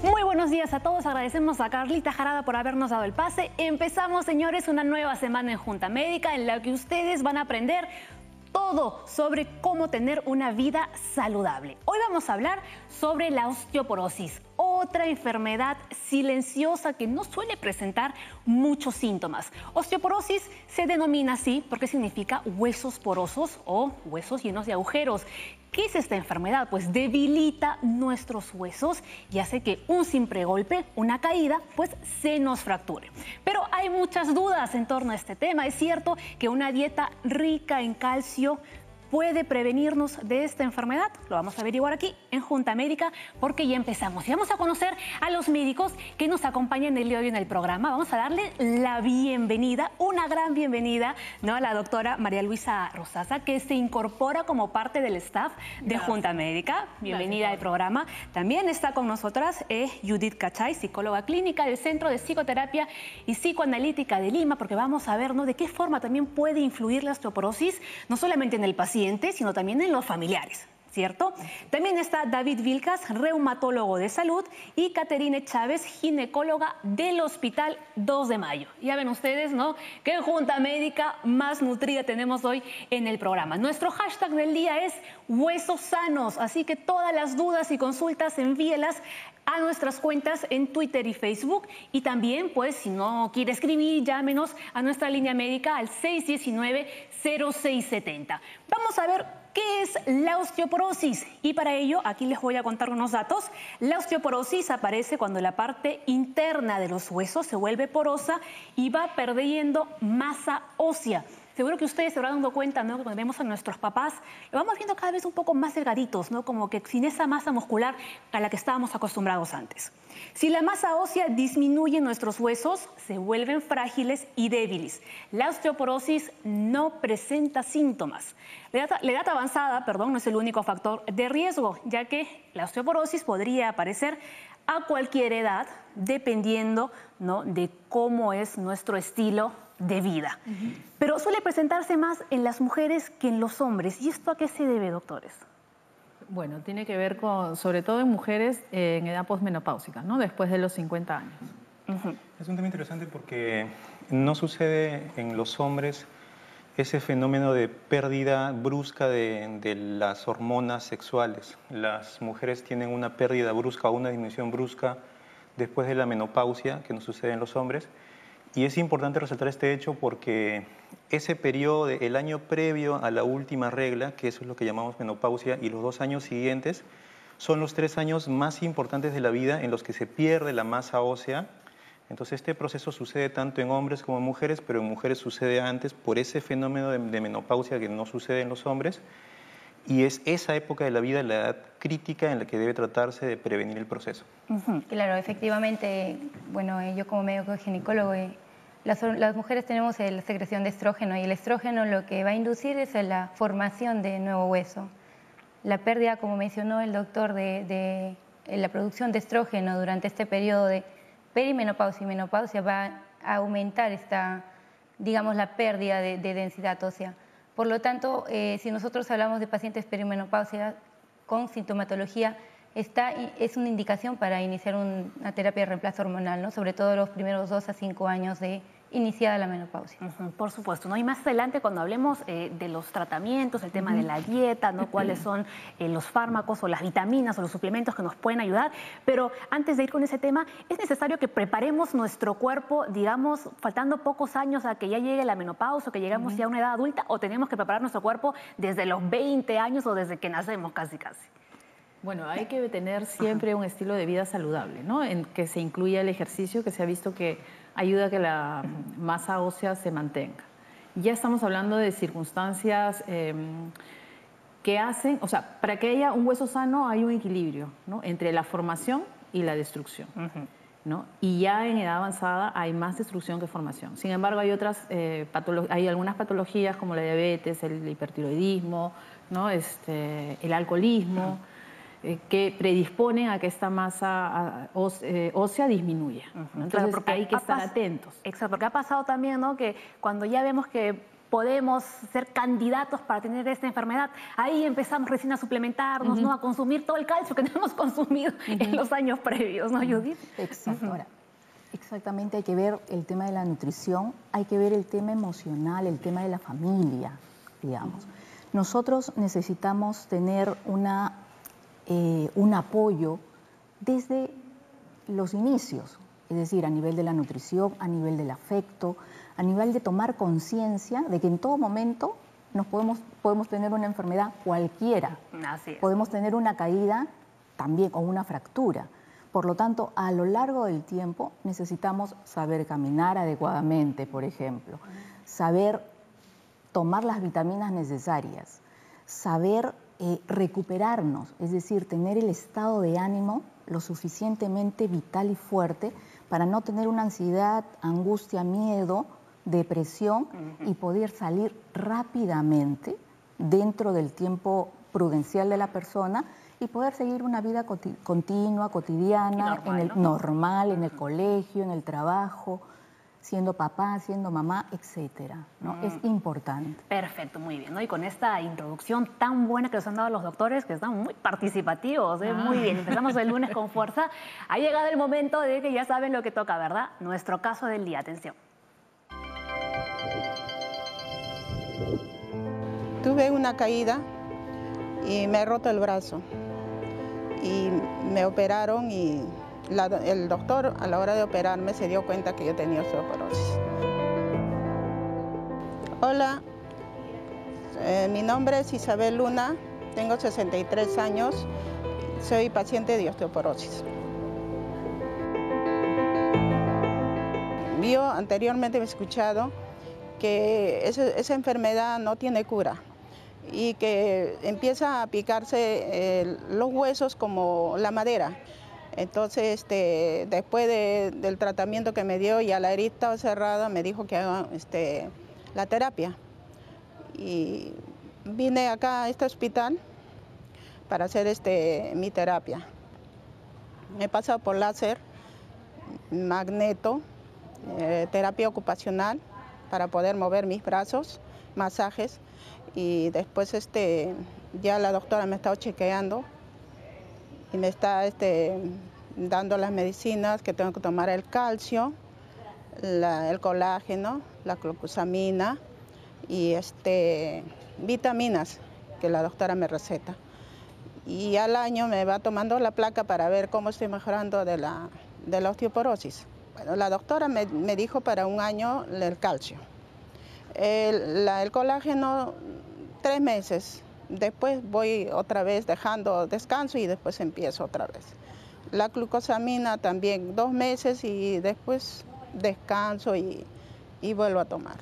Muy buenos días a todos, agradecemos a Carlita Jarada por habernos dado el pase. Empezamos, señores, una nueva semana en Junta Médica en la que ustedes van a aprender todo sobre cómo tener una vida saludable. Hoy vamos a hablar sobre la osteoporosis, otra enfermedad silenciosa que no suele presentar muchos síntomas. Osteoporosis se denomina así porque significa huesos porosos o huesos llenos de agujeros. ¿Qué es esta enfermedad? Pues debilita nuestros huesos y hace que un simple golpe, una caída, pues se nos fracture. Pero hay muchas dudas en torno a este tema. ¿Es cierto que una dieta rica en calcio puede prevenirnos de esta enfermedad? Lo vamos a averiguar aquí en Junta Médica porque ya empezamos. Y vamos a conocer a los médicos que nos acompañan el día de hoy en el programa. Vamos a darle la bienvenida, una gran bienvenida, ¿no?, a la doctora María Luisa Rosaza, que se incorpora como parte del staff de Junta Médica. Bienvenida al programa. También está con nosotras Judith Cachay, psicóloga clínica del Centro de Psicoterapia y Psicoanalítica de Lima, porque vamos a ver, ¿no?, de qué forma también puede influir la osteoporosis, no solamente en el paciente, sino también en los familiares, ¿cierto? También está David Vilcas, reumatólogo de salud, y Caterine Chávez, ginecóloga del Hospital 2 de Mayo. Ya ven ustedes, ¿no?, qué Junta Médica más nutrida tenemos hoy en el programa. Nuestro hashtag del día es huesos sanos, así que todas las dudas y consultas envíelas a nuestras cuentas en Twitter y Facebook. Y también, pues, si no quiere escribir, llámenos a nuestra línea médica al 619-0670. Vamos a ver qué es la osteoporosis. Y para ello, aquí les voy a contar unos datos. La osteoporosis aparece cuando la parte interna de los huesos se vuelve porosa y va perdiendo masa ósea. Seguro que ustedes se habrán dado cuenta, ¿no?, que cuando vemos a nuestros papás, lo vamos viendo cada vez un poco más delgaditos, ¿no?, como que sin esa masa muscular a la que estábamos acostumbrados antes. Si la masa ósea disminuye en nuestros huesos, se vuelven frágiles y débiles. La osteoporosis no presenta síntomas. La edad avanzada, no es el único factor de riesgo, ya que la osteoporosis podría aparecer a cualquier edad, dependiendo, ¿no?, de cómo es nuestro estilo de vida. Pero suele presentarse más en las mujeres que en los hombres. ¿Y esto a qué se debe, doctores? Bueno, tiene que ver con, sobre todo en mujeres en edad posmenopáusica, ¿no?, después de los 50 años. Es un tema interesante porque no sucede en los hombres ese fenómeno de pérdida brusca de las hormonas sexuales. Las mujeres tienen una pérdida brusca o una disminución brusca después de la menopausia, que no sucede en los hombres. Y es importante resaltar este hecho porque ese periodo, el año previo a la última regla, que eso es lo que llamamos menopausia, y los 2 años siguientes, son los 3 años más importantes de la vida en los que se pierde la masa ósea. Entonces este proceso sucede tanto en hombres como en mujeres, pero en mujeres sucede antes por ese fenómeno de menopausia que no sucede en los hombres. Y es esa época de la vida, la edad crítica, en la que debe tratarse de prevenir el proceso. Claro, efectivamente, bueno, yo como médico ginecólogo, las mujeres tenemos la secreción de estrógeno, y el estrógeno lo que va a inducir es la formación de nuevo hueso. La pérdida, como mencionó el doctor, de la producción de estrógeno durante este periodo de perimenopausia y menopausia va a aumentar digamos, la pérdida de densidad ósea. Por lo tanto, si nosotros hablamos de pacientes perimenopausia con sintomatología, es una indicación para iniciar una terapia de reemplazo hormonal, ¿no?, sobre todo los primeros 2 a 5 años de iniciada la menopausia. Por supuesto, ¿no? Y más adelante, cuando hablemos de los tratamientos, el tema de la dieta, ¿no?, cuáles son los fármacos o las vitaminas o los suplementos que nos pueden ayudar. Pero antes de ir con ese tema, ¿es necesario que preparemos nuestro cuerpo, digamos, faltando pocos años a que ya llegue la menopausia o que lleguemos ya a una edad adulta, o tenemos que preparar nuestro cuerpo desde los 20 años o desde que nacemos casi? Bueno, hay que tener siempre un estilo de vida saludable, ¿no?, en que se incluya el ejercicio, que se ha visto que ayuda a que la masa ósea se mantenga. Ya estamos hablando de circunstancias que hacen, o sea, para que haya un hueso sano hay un equilibrio, ¿no?, entre la formación y la destrucción, ¿no? Y ya en edad avanzada hay más destrucción que formación. Sin embargo, hay hay algunas patologías como la diabetes, el hipertiroidismo, ¿no?, el alcoholismo, que predisponen a que esta masa ósea disminuya. Entonces, claro, hay que estar atentos. Exacto, porque ha pasado también, ¿no?, que cuando ya vemos que podemos ser candidatos para tener esta enfermedad. Ahí empezamos recién a suplementarnos, ¿no? A consumir todo el calcio que no hemos consumido en los años previos, ¿no, Judith? Exacto. Ahora, exactamente, hay que ver el tema de la nutrición, hay que ver el tema emocional, el tema de la familia, digamos. Nosotros necesitamos tener un apoyo desde los inicios, es decir, a nivel de la nutrición, a nivel del afecto, a nivel de tomar conciencia de que en todo momento podemos tener una enfermedad cualquiera. Así es. Podemos tener una caída también o una fractura. Por lo tanto, a lo largo del tiempo necesitamos saber caminar adecuadamente, por ejemplo, saber tomar las vitaminas necesarias, saber recuperarnos, es decir, tener el estado de ánimo lo suficientemente vital y fuerte para no tener una ansiedad, angustia, miedo, depresión y poder salir rápidamente dentro del tiempo prudencial de la persona y poder seguir una vida continua, cotidiana, normal, en el colegio, en el trabajo, siendo papá, siendo mamá, etcétera, ¿no? Es importante. Perfecto, muy bien, ¿no? Y con esta introducción tan buena que nos han dado los doctores, que están muy participativos, muy bien. Empezamos el lunes con fuerza. Ha llegado el momento de que ya saben lo que toca, ¿verdad? Nuestro caso del día. Atención. Tuve una caída y me he roto el brazo. Y me operaron y el doctor a la hora de operarme se dio cuenta que yo tenía osteoporosis. Hola, mi nombre es Isabel Luna, tengo 63 años, soy paciente de osteoporosis. Yo anteriormente he escuchado que esa enfermedad no tiene cura y que empieza a picarse los huesos como la madera. Entonces, después del tratamiento que me dio, ya la herida estaba cerrada, me dijo que haga la terapia. Y vine acá a este hospital para hacer mi terapia. Me he pasado por láser, magneto, terapia ocupacional para poder mover mis brazos, masajes. Y después ya la doctora me ha estado chequeando y me está dando las medicinas que tengo que tomar, el calcio, el colágeno, la glucosamina y vitaminas que la doctora me receta. Y al año me va tomando la placa para ver cómo estoy mejorando de la osteoporosis. Bueno, la doctora me dijo para un año el calcio. El colágeno, 3 meses. Después voy otra vez dejando descanso y después empiezo otra vez. La glucosamina también 2 meses y después descanso y vuelvo a tomar.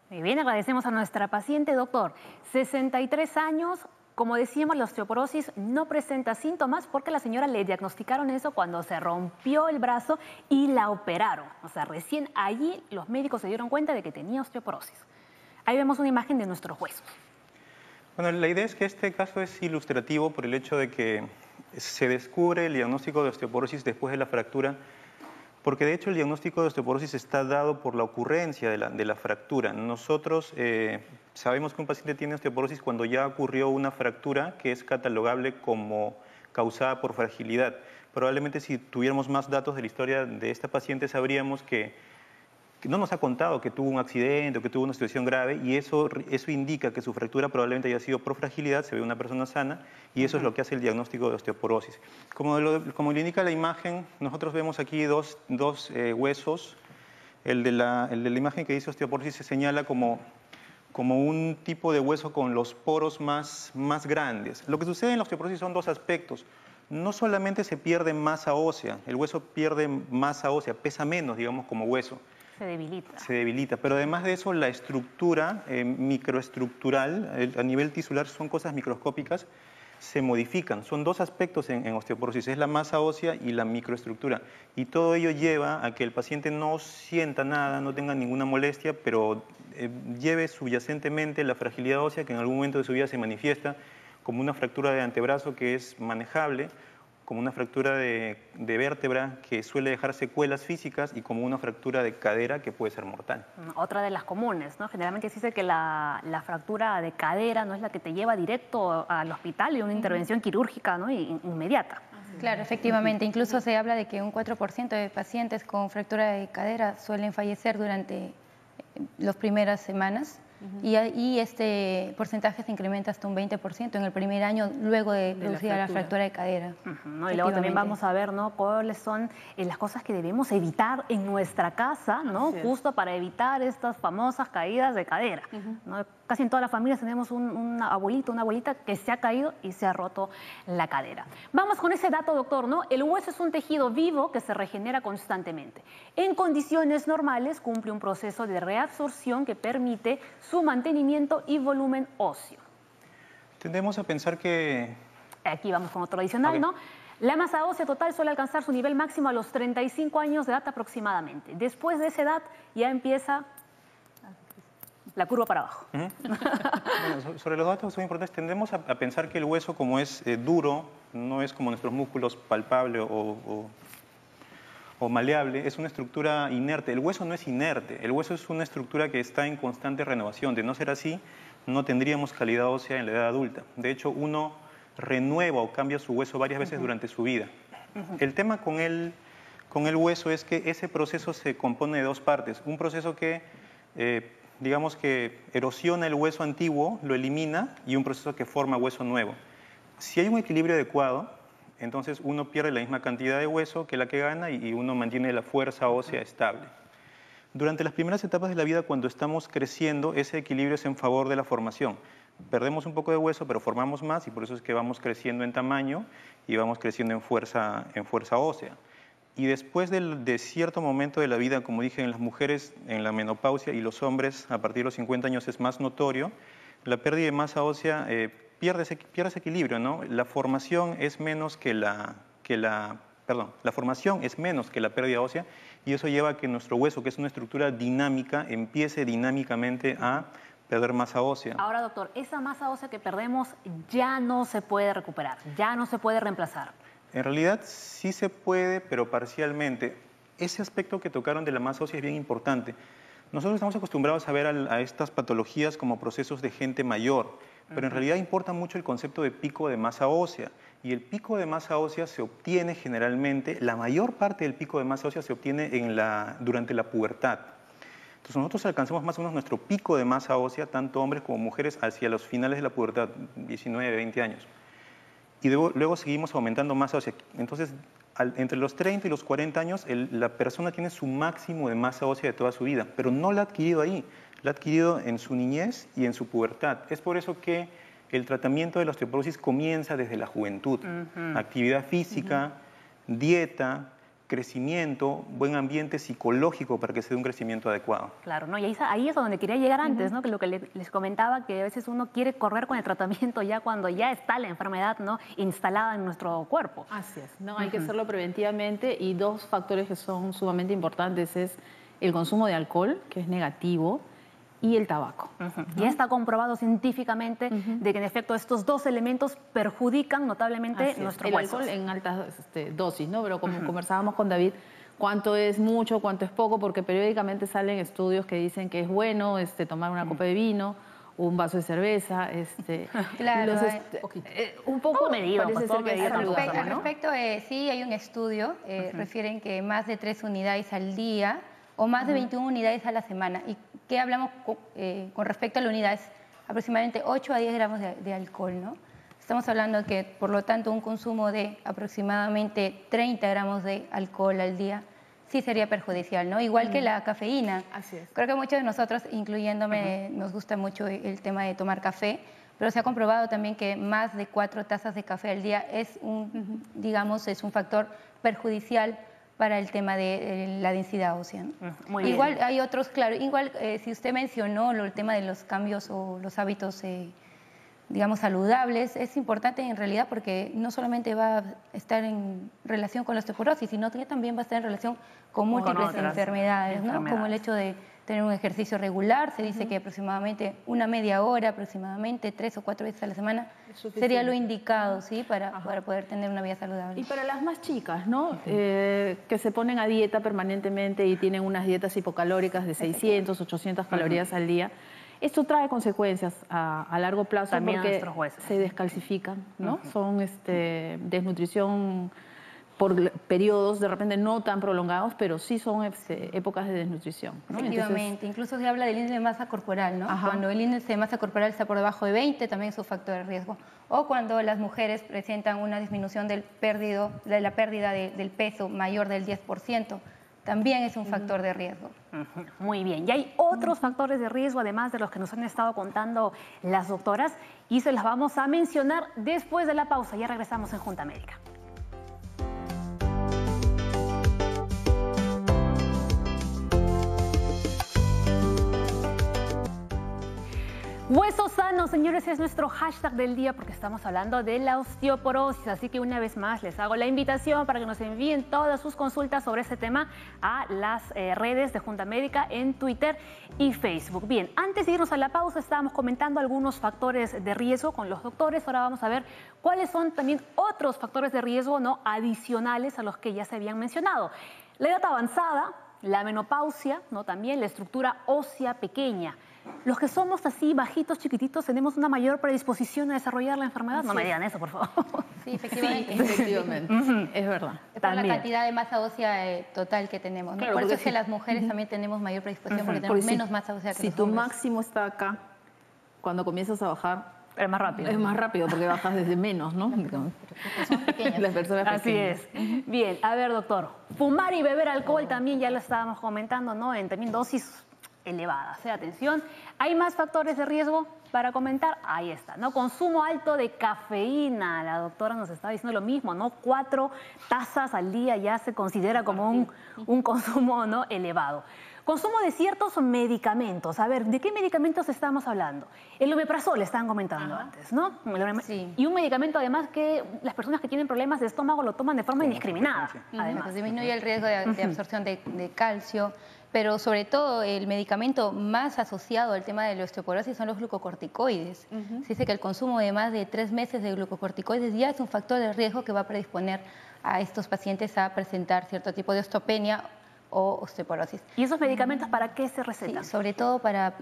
Muy bien, agradecemos a nuestra paciente, doctor. 63 años, como decíamos, la osteoporosis no presenta síntomas porque la señora le diagnosticaron eso cuando se rompió el brazo y la operaron. O sea, recién allí los médicos se dieron cuenta de que tenía osteoporosis. Ahí vemos una imagen de nuestros huesos. Bueno, la idea es que este caso es ilustrativo por el hecho de que se descubre el diagnóstico de osteoporosis después de la fractura, porque de hecho el diagnóstico de osteoporosis está dado por la ocurrencia de la fractura. Nosotros sabemos que un paciente tiene osteoporosis cuando ya ocurrió una fractura que es catalogable como causada por fragilidad. Probablemente si tuviéramos más datos de la historia de esta paciente sabríamos que no nos ha contado que tuvo un accidente o que tuvo una situación grave y eso indica que su fractura probablemente haya sido por fragilidad, se ve una persona sana y eso es lo que hace el diagnóstico de osteoporosis. Como le indica la imagen, nosotros vemos aquí dos huesos. El de la imagen que dice osteoporosis se señala como un tipo de hueso con los poros más grandes. Lo que sucede en la osteoporosis son 2 aspectos. No solamente se pierde masa ósea, el hueso pierde masa ósea, pesa menos, digamos, como hueso. Se debilita. Se debilita, pero además de eso la estructura microestructural, a nivel tisular son cosas microscópicas, se modifican. Son 2 aspectos en osteoporosis, es la masa ósea y la microestructura. Y todo ello lleva a que el paciente no sienta nada, no tenga ninguna molestia, pero lleve subyacentemente la fragilidad ósea que en algún momento de su vida se manifiesta como una fractura de antebrazo que es manejable como una fractura de vértebra que suele dejar secuelas físicas y como una fractura de cadera que puede ser mortal. Otra de las comunes, ¿no? Generalmente se dice que la fractura de cadera no es la que te lleva directo al hospital y una intervención quirúrgica, ¿no? Inmediata. Claro, efectivamente. Incluso se habla de que un 4% de pacientes con fractura de cadera suelen fallecer durante las primeras semanas. Y este porcentaje se incrementa hasta un 20% en el primer año luego de producida la fractura de cadera. ¿No? Y luego también vamos a ver, ¿no?, cuáles son las cosas que debemos evitar en nuestra casa, ¿no?, justo para evitar estas famosas caídas de cadera. ¿No? Casi en todas las familias tenemos un abuelito, una abuelita que se ha caído y se ha roto la cadera. Vamos con ese dato, doctor, ¿no? El hueso es un tejido vivo que se regenera constantemente. En condiciones normales cumple un proceso de reabsorción que permite su mantenimiento y volumen óseo. Tendemos a pensar que... Aquí vamos con otro adicional, ¿no? La masa ósea total suele alcanzar su nivel máximo a los 35 años de edad aproximadamente. Después de esa edad ya empieza la curva para abajo. Bueno, sobre los datos son importantes. Tendemos a pensar que el hueso, como es duro, no es como nuestros músculos palpable o maleable, es una estructura inerte. El hueso no es inerte, el hueso es una estructura que está en constante renovación. De no ser así, no tendríamos calidad ósea en la edad adulta. De hecho, uno renueva o cambia su hueso varias veces durante su vida. El tema con el hueso es que ese proceso se compone de dos partes. Un proceso que, digamos que erosiona el hueso antiguo, lo elimina, y un proceso que forma hueso nuevo. Si hay un equilibrio adecuado, entonces uno pierde la misma cantidad de hueso que la que gana y uno mantiene la fuerza ósea estable. Durante las primeras etapas de la vida, cuando estamos creciendo, ese equilibrio es en favor de la formación. Perdemos un poco de hueso, pero formamos más y por eso es que vamos creciendo en tamaño y vamos creciendo en fuerza ósea. Y después de cierto momento de la vida, como dije, en las mujeres en la menopausia y los hombres a partir de los 50 años es más notorio, la pérdida de masa ósea pierde ese equilibrio, ¿no? La formación es menos que la formación es menos que la pérdida ósea y eso lleva a que nuestro hueso, que es una estructura dinámica, empiece dinámicamente a perder masa ósea. Ahora, doctor, esa masa ósea que perdemos ya no se puede recuperar, ya no se puede reemplazar. En realidad sí se puede, pero parcialmente. Ese aspecto que tocaron de la masa ósea es bien importante. Nosotros estamos acostumbrados a ver a estas patologías como procesos de gente mayor, pero en realidad importa mucho el concepto de pico de masa ósea. Y el pico de masa ósea se obtiene generalmente, la mayor parte del pico de masa ósea se obtiene durante la pubertad. Entonces nosotros alcanzamos más o menos nuestro pico de masa ósea, tanto hombres como mujeres, hacia los finales de la pubertad, 19, 20 años. Y luego seguimos aumentando masa ósea. Entonces, entre los 30 y los 40 años, la persona tiene su máximo de masa ósea de toda su vida, pero no la ha adquirido ahí, la ha adquirido en su niñez y en su pubertad. Es por eso que el tratamiento de la osteoporosis comienza desde la juventud. Actividad física, dieta, crecimiento, buen ambiente psicológico para que se dé un crecimiento adecuado. Claro, ¿no? Y ahí es a donde quería llegar antes, ¿no? Que lo que les comentaba, que a veces uno quiere correr con el tratamiento ya cuando ya está la enfermedad, ¿no?, instalada en nuestro cuerpo. Así es, ¿no? Hay que hacerlo preventivamente y dos factores que son sumamente importantes es el consumo de alcohol, que es negativo, y el tabaco. Ya está comprobado científicamente de que en efecto estos dos elementos perjudican notablemente nuestro hueso. El alcohol en altas dosis, ¿no? Pero como conversábamos con David, cuánto es mucho, cuánto es poco, porque periódicamente salen estudios que dicen que es bueno tomar una copa de vino, un vaso de cerveza, claro, un poco medido, parece ser que es saludable, ¿no? Al respecto, sí hay un estudio, refieren que más de 3 unidades al día o más de 21 unidades a la semana. ¿Y qué hablamos con respecto a las unidades? Aproximadamente 8 a 10 gramos de alcohol, ¿no? Estamos hablando que, por lo tanto, un consumo de aproximadamente 30 gramos de alcohol al día sí sería perjudicial, ¿no? Igual que la cafeína. Así es. Creo que muchos de nosotros, incluyéndome, nos gusta mucho el tema de tomar café, pero se ha comprobado también que más de 4 tazas de café al día es es un factor perjudicial para el tema de la densidad ósea, ¿no? Igual hay otros, claro, igual si usted mencionó el tema de los cambios o los hábitos digamos, saludables, es importante en realidad porque no solamente va a estar en relación con la osteoporosis, sino que también va a estar en relación con múltiples enfermedades, ¿no? Como el hecho de tener un ejercicio regular, se dice que aproximadamente una media hora, aproximadamente 3 o 4 veces a la semana, sería lo indicado, ¿sí? Para poder tener una vida saludable. Y para las más chicas, ¿no? Que se ponen a dieta permanentemente y tienen unas dietas hipocalóricas de 600, 800 calorías al día, esto trae consecuencias a largo plazo también porque nuestros huesos. se descalcifican, ¿no? Son desnutrición por periodos de repente no tan prolongados, pero sí son épocas de desnutrición, ¿no? Efectivamente, Entonces, incluso se habla del índice de masa corporal, ¿no? Cuando el índice de masa corporal está por debajo de 20, también es un factor de riesgo. O cuando las mujeres presentan una disminución de la pérdida del peso mayor del 10%, también es un factor de riesgo. Muy bien, y hay otros factores de riesgo, además de los que nos han estado contando las doctoras, y se las vamos a mencionar después de la pausa. Ya regresamos en Junta Médica. Huesos sanos, señores, es nuestro hashtag del día porque estamos hablando de la osteoporosis. Así que una vez más les hago la invitación para que nos envíen todas sus consultas sobre este tema a las redes de Junta Médica en Twitter y Facebook. Bien, antes de irnos a la pausa estábamos comentando algunos factores de riesgo con los doctores. Ahora vamos a ver cuáles son también otros factores de riesgo no adicionales a los que ya se habían mencionado. La edad avanzada, la menopausia, ¿no? También la estructura ósea pequeña. Los que somos así bajitos, chiquititos, tenemos una mayor predisposición a desarrollar la enfermedad. No me digan eso, por favor. Sí, efectivamente. sí, efectivamente. Es verdad. Por la cantidad de masa ósea total que tenemos, ¿no? Claro, por eso es que las mujeres también tenemos mayor predisposición porque tenemos menos masa ósea que si los tu hombres. máximo está acá, cuando comienzas a bajar, Es más rápido. es más rápido porque bajas desde menos, ¿no? Las personas Así pequeñas. es. Bien, a ver, doctor. Fumar y beber alcohol también ya lo estábamos comentando, ¿no? En también dosis elevadas. Atención, ¿hay más factores de riesgo para comentar? Ahí está, ¿no? Consumo alto de cafeína. La doctora nos está diciendo lo mismo, ¿no? 4 tazas al día ya se considera como un consumo, ¿no? elevado. Consumo de ciertos medicamentos. A ver, ¿de qué medicamentos estamos hablando? El omeprazol, estaban comentando antes, ¿no? Sí. Y un medicamento, además, que las personas que tienen problemas de estómago lo toman de forma indiscriminada. Además. Pues disminuye el riesgo de absorción de calcio, pero sobre todo el medicamento más asociado al tema de la osteoporosis son los glucocorticoides. Se dice que el consumo de más de 3 meses de glucocorticoides ya es un factor de riesgo que va a predisponer a estos pacientes a presentar cierto tipo de osteopenia o osteoporosis. ¿Y esos medicamentos para qué se recetan? Sí, sobre todo para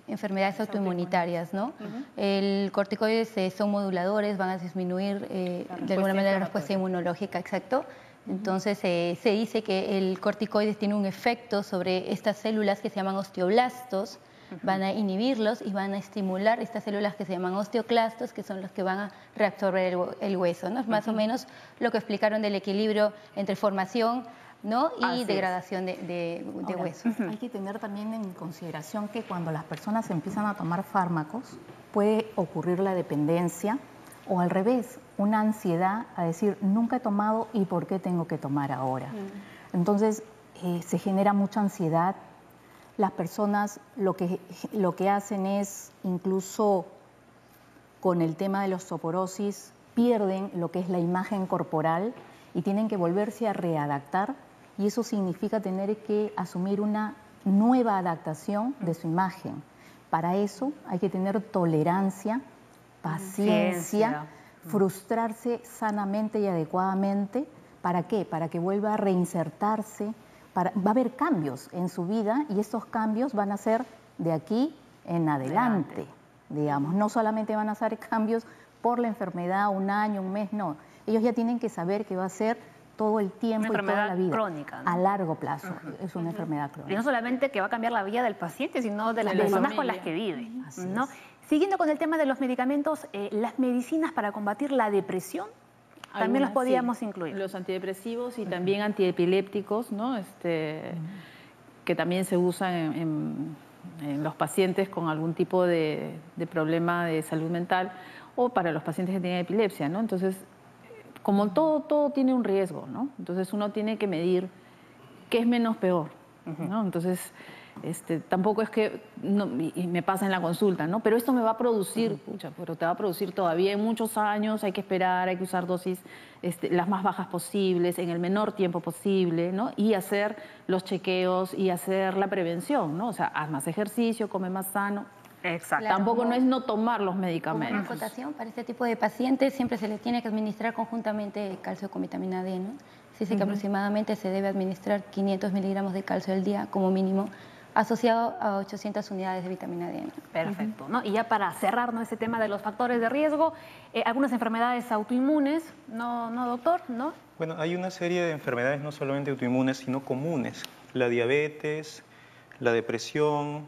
enfermedades autoinmunitarias, ¿no? El corticoides son moduladores, van a disminuir de alguna manera la respuesta inmunológica, exacto. Entonces se dice que el corticoides tiene un efecto sobre estas células que se llaman osteoblastos, van a inhibirlos y van a estimular estas células que se llaman osteoclastos, que son los que van a reabsorber el hueso, ¿no? Es más o menos lo que explicaron del equilibrio entre formación, ¿no? y degradación de huesos. Hay que tener también en consideración que cuando las personas empiezan a tomar fármacos puede ocurrir la dependencia o al revés, una ansiedad a decir nunca he tomado y por qué tengo que tomar ahora. Entonces se genera mucha ansiedad. Las personas lo que hacen es incluso con el tema de la osteoporosis pierden lo que es la imagen corporal y tienen que volverse a readaptar. Y eso significa tener que asumir una nueva adaptación de su imagen. Para eso hay que tener tolerancia, paciencia, frustrarse sanamente y adecuadamente. ¿Para qué? Para que vuelva a reinsertarse. Va a haber cambios en su vida y estos cambios van a ser de aquí en adelante, digamos. No solamente van a ser cambios por la enfermedad, un año, un mes, no. Ellos ya tienen que saber que va a ser todo el tiempo y toda la vida. Crónica, ¿no? A largo plazo, es una enfermedad crónica. Y no solamente que va a cambiar la vida del paciente, sino de las personas con las que vive, ¿no? Siguiendo con el tema de los medicamentos, las medicinas para combatir la depresión, también los podíamos incluir. Los antidepresivos y también antiepilépticos, ¿no? Que también se usan en los pacientes con algún tipo de problema de salud mental o para los pacientes que tienen epilepsia, ¿no? Entonces, como todo tiene un riesgo, ¿no? Entonces uno tiene que medir qué es menos peor, ¿no? Entonces, Tampoco es que y me pasa en la consulta, ¿no? Pero esto me va a producir, pucha, pero te va a producir todavía en muchos años, hay que esperar, hay que usar dosis las más bajas posibles, en el menor tiempo posible, ¿no? Y hacer los chequeos y hacer la prevención, ¿no? O sea, haz más ejercicio, come más sano. Exacto. Claro, Tampoco no es no tomar los Como medicamentos. una acotación, para este tipo de pacientes siempre se le tiene que administrar conjuntamente calcio con vitamina D, ¿no? Se dice que aproximadamente se debe administrar 500 miligramos de calcio al día como mínimo, asociado a 800 unidades de vitamina D, ¿no? Perfecto, ¿no? Y ya para cerrar, ¿no?, ese tema de los factores de riesgo, algunas enfermedades autoinmunes, ¿no, doctor? ¿No? Bueno, hay una serie de enfermedades no solamente autoinmunes, sino comunes. La diabetes, la depresión,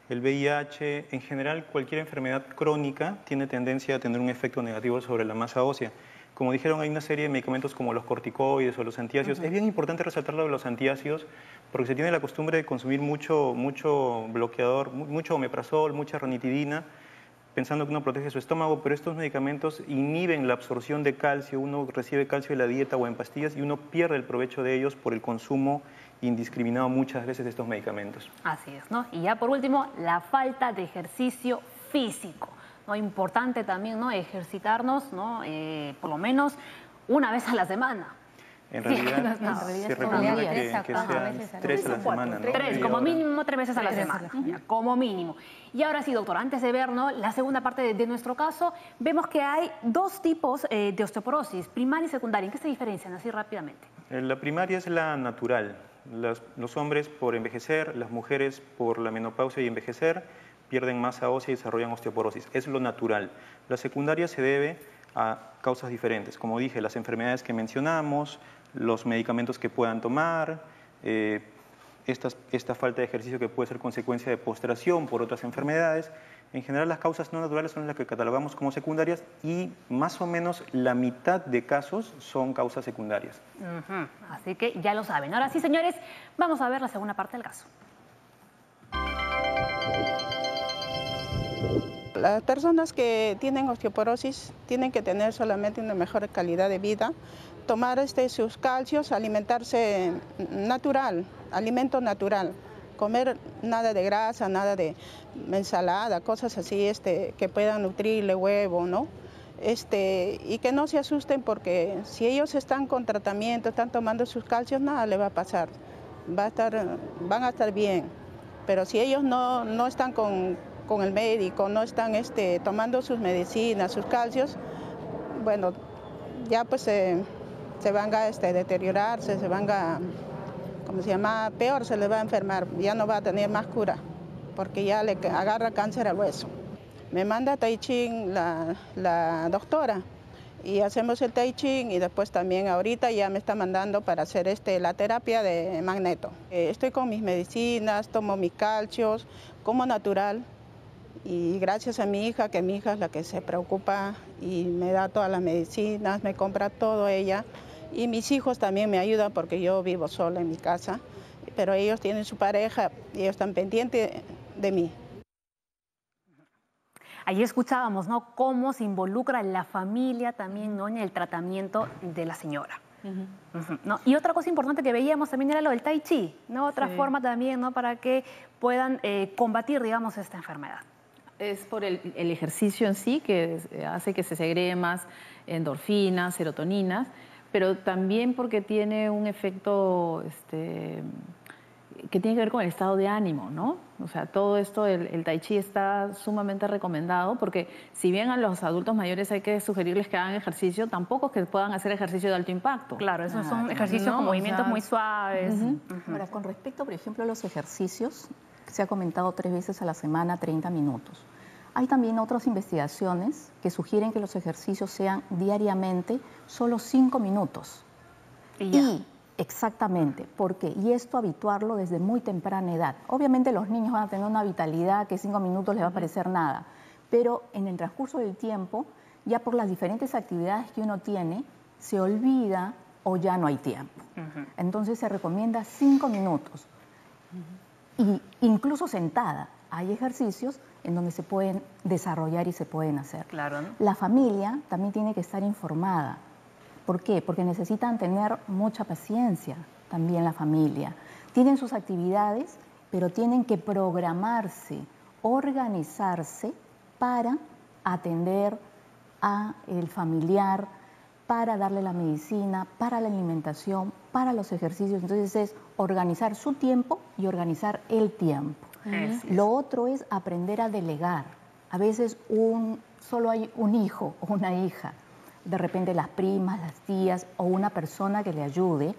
el VIH, en general cualquier enfermedad crónica tiene tendencia a tener un efecto negativo sobre la masa ósea. Como dijeron, hay una serie de medicamentos como los corticoides o los antiácidos. Es bien importante resaltar lo de los antiácidos porque se tiene la costumbre de consumir mucho bloqueador, mucho omeprazol, mucha ranitidina, pensando que uno protege su estómago, pero estos medicamentos inhiben la absorción de calcio. Uno recibe calcio de la dieta o en pastillas y uno pierde el provecho de ellos por el consumo indiscriminado muchas veces de estos medicamentos. Así es, ¿no? Y ya por último, la falta de ejercicio físico, ¿no? Importante también, ¿no?, ejercitarnos, ¿no?, por lo menos una vez a la semana. En realidad, se recomienda que sean 3 a la semana, ¿no? 3, como mínimo 3 veces a la semana, ya, como mínimo. Y ahora sí, doctor, antes de ver, ¿no?, la segunda parte de nuestro caso, vemos que hay 2 tipos de osteoporosis, primaria y secundaria. ¿En qué se diferencian así rápidamente? La primaria es la natural. Los hombres por envejecer, las mujeres por la menopausia y envejecer, pierden masa ósea y desarrollan osteoporosis. Es lo natural. La secundaria se debe a causas diferentes. Como dije, las enfermedades que mencionamos, los medicamentos que puedan tomar, esta falta de ejercicio que puede ser consecuencia de postración por otras enfermedades. En general, las causas no naturales son las que catalogamos como secundarias y más o menos la mitad de casos son causas secundarias. Así que ya lo saben. Ahora sí, señores, vamos a ver la segunda parte del caso. Las personas que tienen osteoporosis tienen que tener solamente una mejor calidad de vida, tomar sus calcios, alimentarse natural, alimento natural, comer nada de grasa, nada de ensalada, cosas así que puedan nutrirle, huevo, ¿no? Y que no se asusten porque si ellos están con tratamiento, están tomando sus calcios, nada le va a pasar, van a estar bien. Pero si ellos no están con el médico, no están tomando sus medicinas, sus calcios, bueno, ya pues se van a deteriorarse, se van a, ¿cómo se llama? Peor, se les va a enfermar, ya no va a tener más cura, porque ya le agarra cáncer al hueso. Me manda Tai Chi la doctora y hacemos el Tai Chi y después también ahorita ya me está mandando para hacer la terapia de magneto. Estoy con mis medicinas, tomo mis calcios, como natural y gracias a mi hija, que mi hija es la que se preocupa y me da todas las medicinas, me compra todo ella. Y mis hijos también me ayudan porque yo vivo sola en mi casa, pero ellos tienen su pareja y ellos están pendientes de mí. Allí escuchábamos, ¿no?, cómo se involucra la familia también, ¿no?, en el tratamiento de la señora. ¿No? Y otra cosa importante que veíamos también era lo del Tai Chi, ¿no? Otra forma también, ¿no?, para que puedan combatir, digamos, esta enfermedad. Es por el ejercicio en sí que hace que se segreguen más endorfinas, serotoninas, pero también porque tiene un efecto que tiene que ver con el estado de ánimo, ¿no? O sea, todo esto, el Tai Chi está sumamente recomendado porque si bien a los adultos mayores hay que sugerirles que hagan ejercicio, tampoco es que puedan hacer ejercicio de alto impacto. Claro, esos son ejercicios con movimientos muy suaves. Ahora, con respecto, por ejemplo, a los ejercicios, se ha comentado 3 veces a la semana, 30 minutos. Hay también otras investigaciones que sugieren que los ejercicios sean diariamente solo 5 minutos. Y exactamente, ¿por qué? Y esto habituarlo desde muy temprana edad. Obviamente los niños van a tener una vitalidad que 5 minutos les va a parecer nada, pero en el transcurso del tiempo, ya por las diferentes actividades que uno tiene, se olvida o ya no hay tiempo. Entonces se recomienda 5 minutos. Y incluso sentada. Hay ejercicios en donde se pueden desarrollar y se pueden hacer. Claro, ¿no? La familia también tiene que estar informada. ¿Por qué? Porque necesitan tener mucha paciencia también la familia. Tienen sus actividades pero tienen que programarse, organizarse para atender a el familiar, para darle la medicina, para la alimentación, para los ejercicios. Entonces es organizar su tiempo y organizar el tiempo. Lo otro es aprender a delegar. A veces solo hay un hijo o una hija, de repente las primas, las tías o una persona que le ayude.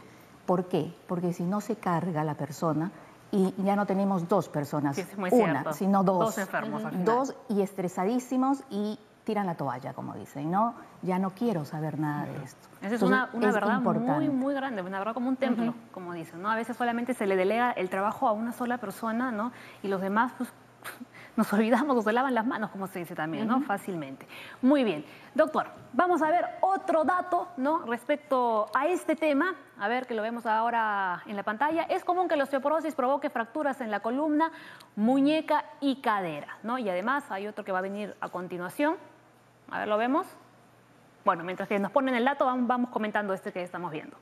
¿Por qué? Porque si no se carga la persona y ya no tenemos dos personas, Sí, es muy una, cierto. sino dos. Dos enfermos al final. Dos y estresadísimos y tiran la toalla, como dicen, ¿no? Ya no quiero saber nada de esto. Esa es Entonces, una verdad importante. muy grande, una verdad como un templo, como dicen, ¿no? A veces solamente se le delega el trabajo a una sola persona, ¿no? Y los demás, pues, nos olvidamos, nos lavan las manos, como se dice también, ¿no? Fácilmente. Muy bien. Doctor, vamos a ver otro dato, ¿no? Respecto a este tema, a ver que lo vemos ahora en la pantalla. Es común que la osteoporosis provoque fracturas en la columna, muñeca y cadera, ¿no? Y además hay otro que va a venir a continuación. A ver, ¿lo vemos? Bueno, mientras que nos ponen el dato, vamos comentando este que estamos viendo.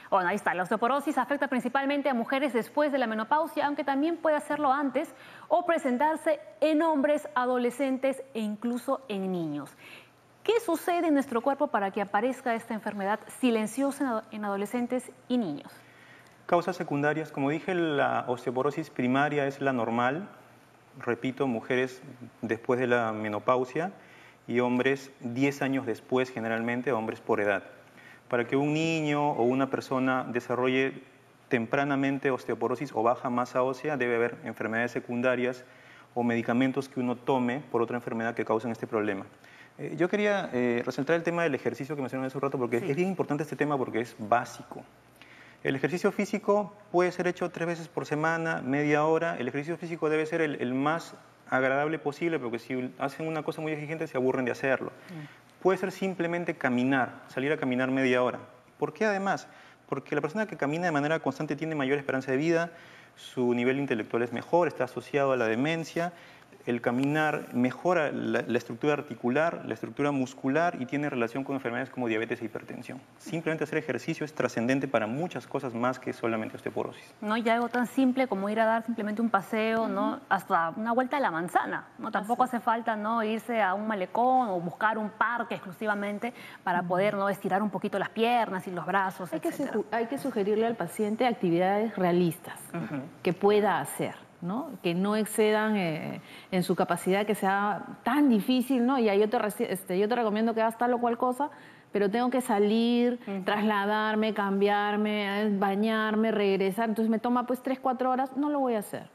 Bueno, ahí está. La osteoporosis afecta principalmente a mujeres después de la menopausia, aunque también puede hacerlo antes o presentarse en hombres, adolescentes e incluso en niños. ¿Qué sucede en nuestro cuerpo para que aparezca esta enfermedad silenciosa en adolescentes y niños? Causas secundarias, como dije, la osteoporosis primaria es la normal. Repito, mujeres después de la menopausia y hombres 10 años después, generalmente, hombres por edad. Para que un niño o una persona desarrolle tempranamente osteoporosis o baja masa ósea, debe haber enfermedades secundarias o medicamentos que uno tome por otra enfermedad que causen este problema. Yo quería resaltar el tema del ejercicio que mencioné hace un rato, porque es bien importante este tema porque es básico. El ejercicio físico puede ser hecho 3 veces por semana, media hora. El ejercicio físico debe ser el más agradable posible, porque si hacen una cosa muy exigente se aburren de hacerlo. Puede ser simplemente caminar, salir a caminar media hora. ¿Por qué además? Porque la persona que camina de manera constante tiene mayor esperanza de vida, su nivel intelectual es mejor, está asociado a la demencia. El caminar mejora la estructura articular, la estructura muscular y tiene relación con enfermedades como diabetes e hipertensión. Simplemente hacer ejercicio es trascendente para muchas cosas más que solamente osteoporosis. No, y algo tan simple como ir a dar simplemente un paseo, ¿no? Hasta una vuelta a la manzana, ¿no? Tampoco hace falta, ¿no?, irse a un malecón o buscar un parque exclusivamente para poder, ¿no?, estirar un poquito las piernas y los brazos, etcétera. Hay que sugerirle al paciente actividades realistas que pueda hacer, ¿no? Que no excedan en su capacidad, que sea tan difícil, ¿no? Y yo te recomiendo que hagas tal o cual cosa, pero tengo que salir, trasladarme, cambiarme, bañarme, regresar, entonces me toma pues 3-4 horas, no lo voy a hacer,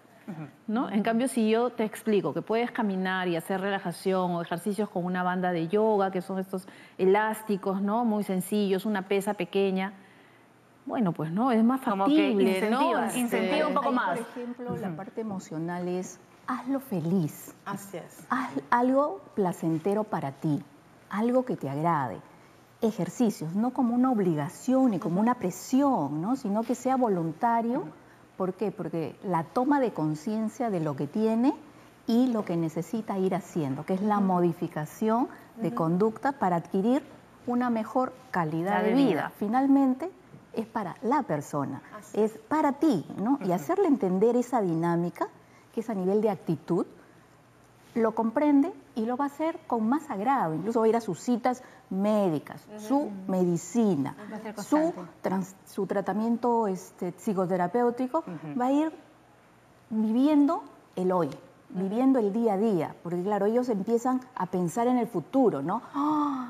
¿no? En cambio, si yo te explico que puedes caminar y hacer relajación o ejercicios con una banda de yoga, que son estos elásticos, ¿no?, muy sencillos, una pesa pequeña, bueno, pues no, es más factible, como que incentiva un poco Ahí, más. por ejemplo, la parte emocional es hazlo feliz. Así es. Haz algo placentero para ti, algo que te agrade. Ejercicios, no como una obligación ni como una presión, ¿no?, sino que sea voluntario. ¿Por qué? Porque la toma de conciencia de lo que tiene y lo que necesita ir haciendo, que es la modificación de conducta para adquirir una mejor calidad de vida. Finalmente, es para la persona, es para ti, ¿no? Y hacerle entender esa dinámica, que es a nivel de actitud, lo comprende y lo va a hacer con más agrado. Incluso va a ir a sus citas médicas, su medicina, su tratamiento psicoterapéutico, va a ir viviendo el hoy, viviendo el día a día. Porque claro, ellos empiezan a pensar en el futuro, ¿no? ¡Oh!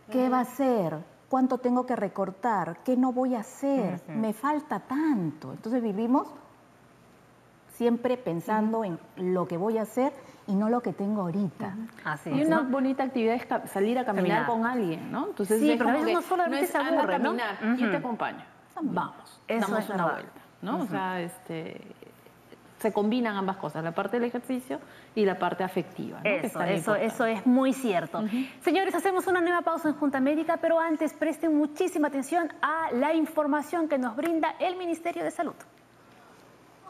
¿Qué va a ser? ¿Cuánto tengo que recortar? ¿Qué no voy a hacer? Me falta tanto. Entonces vivimos siempre pensando en lo que voy a hacer y no lo que tengo ahorita. Así Y es, una ¿no? bonita actividad es salir a caminar con alguien, ¿no? Entonces Sí, es pero a como veces que uno solamente no es se anda a aburre, ¿no? caminar, yo te acompaño. Vamos, Eso damos es una verdad. vuelta, ¿no? O sea, se combinan ambas cosas, la parte del ejercicio y la parte afectiva, ¿no? Que es tan importante. Eso es muy cierto. Señores, hacemos una nueva pausa en Junta Médica, pero antes presten muchísima atención a la información que nos brinda el Ministerio de Salud.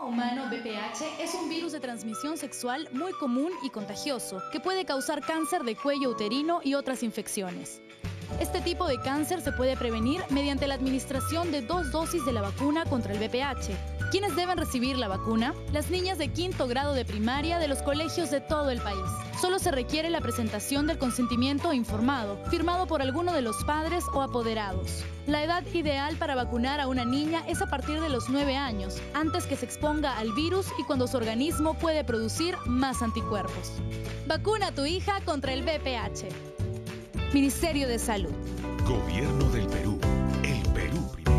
Humano BPH es un virus de transmisión sexual muy común y contagioso que puede causar cáncer de cuello uterino y otras infecciones. Este tipo de cáncer se puede prevenir mediante la administración de 2 dosis de la vacuna contra el VPH. ¿Quiénes deben recibir la vacuna? Las niñas de 5º grado de primaria de los colegios de todo el país. Solo se requiere la presentación del consentimiento informado, firmado por alguno de los padres o apoderados. La edad ideal para vacunar a una niña es a partir de los 9 años, antes que se exponga al virus y cuando su organismo puede producir más anticuerpos. Vacuna a tu hija contra el VPH. Ministerio de Salud. Gobierno del Perú. El Perú primero.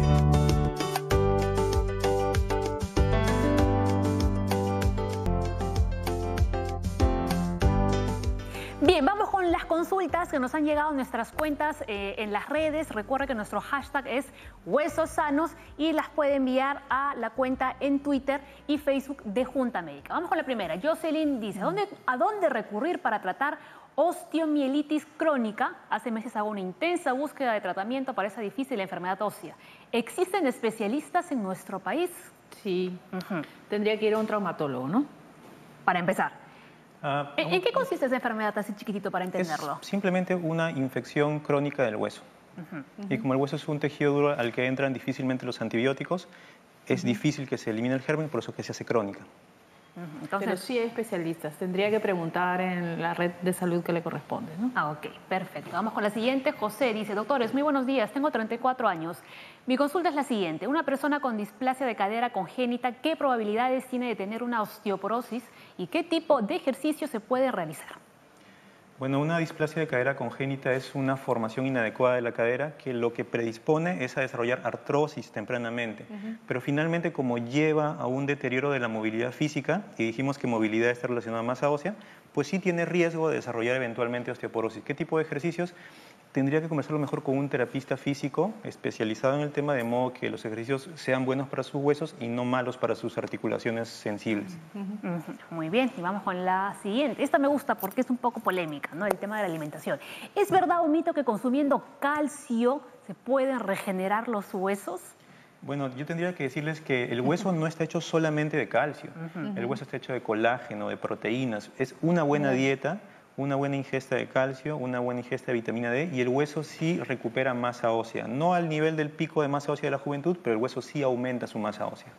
Bien, vamos con las consultas que nos han llegado a nuestras cuentas en las redes. Recuerda que nuestro hashtag es Huesos Sanos y las puede enviar a la cuenta en Twitter y Facebook de Junta Médica. Vamos con la primera. Jocelyn dice, ¿a dónde recurrir para tratar osteomielitis crónica? Hace meses hago una intensa búsqueda de tratamiento para esa difícil enfermedad ósea. ¿Existen especialistas en nuestro país? Sí, tendría que ir a un traumatólogo, ¿no? Para empezar. ¿En qué consiste esa enfermedad así chiquitito para entenderlo? Es simplemente una infección crónica del hueso. Y como el hueso es un tejido duro al que entran difícilmente los antibióticos, es difícil que se elimine el germen, por eso que se hace crónica. Entonces, pero sí hay especialistas. Tendría que preguntar en la red de salud que le corresponde, ¿no? Ok, perfecto. Vamos con la siguiente. José dice, doctores, muy buenos días, tengo 34 años. Mi consulta es la siguiente. Una persona con displasia de cadera congénita, ¿qué probabilidades tiene de tener una osteoporosis y qué tipo de ejercicio se puede realizar? Bueno, una displasia de cadera congénita es una formación inadecuada de la cadera que lo que predispone es a desarrollar artrosis tempranamente. Pero finalmente, como lleva a un deterioro de la movilidad física, y dijimos que movilidad está relacionada a masa ósea, pues sí tiene riesgo de desarrollar eventualmente osteoporosis. ¿Qué tipo de ejercicios? Tendría que conversarlo mejor con un terapista físico especializado en el tema, de modo que los ejercicios sean buenos para sus huesos y no malos para sus articulaciones sensibles. Muy bien, y vamos con la siguiente. Esta me gusta porque es un poco polémica, ¿no? El tema de la alimentación. ¿Es verdad o mito que consumiendo calcio se pueden regenerar los huesos? Bueno, yo tendría que decirles que el hueso no está hecho solamente de calcio. El hueso está hecho de colágeno, de proteínas. Es una buena dieta, una buena ingesta de calcio, una buena ingesta de vitamina D, y el hueso sí recupera masa ósea. No al nivel del pico de masa ósea de la juventud, pero el hueso sí aumenta su masa ósea.